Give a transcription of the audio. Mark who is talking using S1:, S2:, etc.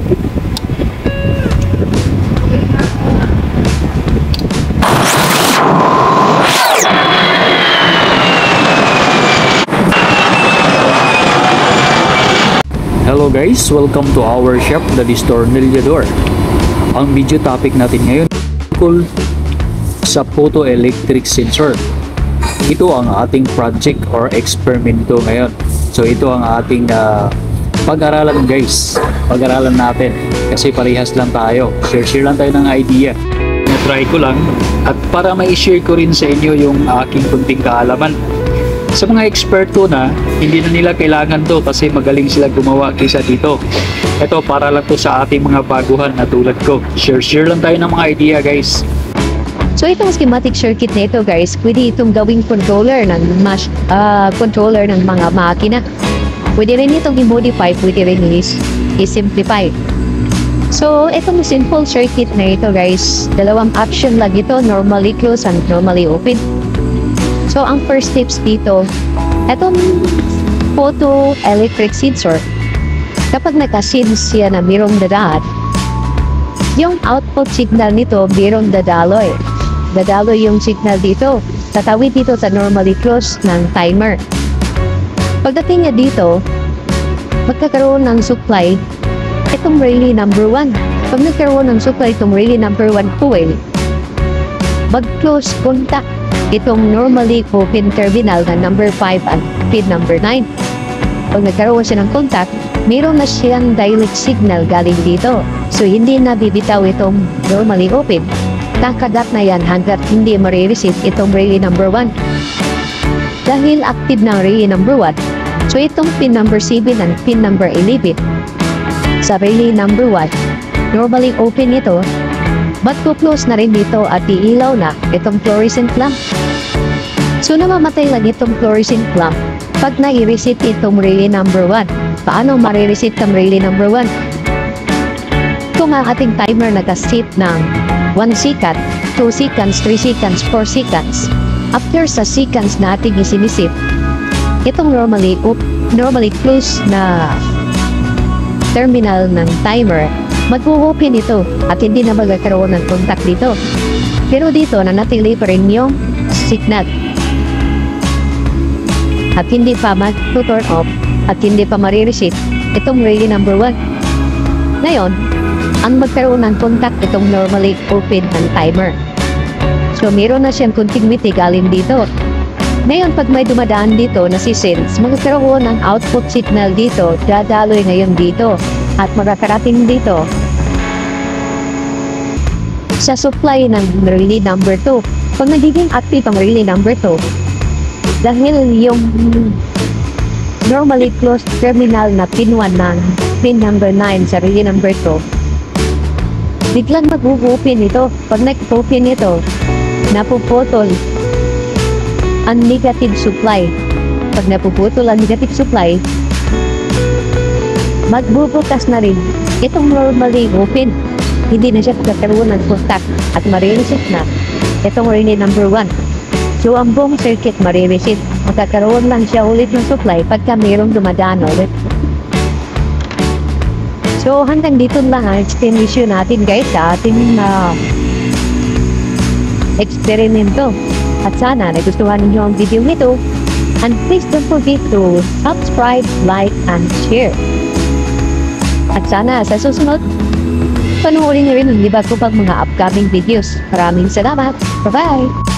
S1: Hello guys, welcome to our shop, the Distornillador. Ang video topic natin ngayon tungkol sa photoelectric sensor. Ito ang ating project or experimento ngayon. So ito ang ating pag-aralan guys. Pag-aralan natin kasi parehas lang tayo. Share lang tayo ng idea. Na-try ko lang at para ma-share ko rin sa inyo yung aking kunting kaalaman. Sa mga eksperto na, hindi na nila kailangan to kasi magaling sila gumawa kaysa dito. Ito para lang to sa ating mga baguhan na tulad ko. Share lang tayo ng mga idea guys.
S2: So itong schematic circuit na ito guys, pwede itong gawing controller ng mga makina. Pwede rin itong i-modify, pwede rin i-simplify. So itong simple circuit na ito guys, dalawang option lang ito, normally closed and normally open. So ang first steps dito, itong photoelectric sensor, kapag nakasense siya na mayroong dadaan, yung output signal nito mayroong dadaloy. Dadaloy yung signal dito, tatawid dito sa normally closed ng timer. Pagdating niya dito, magkakaroon ng supply itong relay number 1. Pag nagkaroon ng supply itong relay number 1 coil, mag-close contact itong normally open terminal na number 5 at pin number 9. Pag nagkaroon siya ng contact, mayroon na siyang direct signal galing dito. So hindi na bibitaw itong normally open. Kakadat na yan hanggat hindi marireceive itong relay number 1. Dahil active na relay number 1, so itong pin number 7 and pin number 11 sa relay number 1, normally open ito, but close na rin dito at iilaw na itong fluorescent lamp. So namamatay lang itong fluorescent lamp pag nai-reset itong relay number 1. Paano marireset ang relay number 1? Kung ang ating timer nakaset ng 1 second, 2 seconds, 3 seconds, 4 seconds, after sa seconds na ating isinisip, itong normally close na terminal ng timer, mag-open ito at hindi na magkakaroon ng contact dito. Pero dito nanatili pa rin yung signal at hindi pa mag-turn off at hindi pa marireceive itong relay number 1. Ngayon, ang magkaroon ng contact itong normally open ng timer. So meron na siyang continuity galing dito. Ngayon pag may dumadaan dito na si sense, magkakaroon ng output signal dito, dadaloy ngayon dito at magkakarating dito sa supply ng relay number 2. Pag nagiging active ang relay number 2, dahil yung normally closed terminal na pin 1 ng pin number 9 sa relay number 2, biglang mag-open ito. Pag nag-open ito, napuputol ang negative supply. Pag napuputol ang negative supply, magbubukas na rin itong normally open. Hindi na siya magkakaroon ng contact at marireset na itong relay number 1. So ang buong circuit marireset. Magkakaroon lang siya ulit ng supply pagka mayroong dumadaan ulit. So hanggang dito lang ang explanation natin guys sa ating eksperimento. At sana nagustuhan ninyo ang video nito. And please don't forget to subscribe, like, and share. At sana sa susunod, panoorin nyo rin ang iba ko pang mga upcoming videos. Maraming salamat. Bye-bye!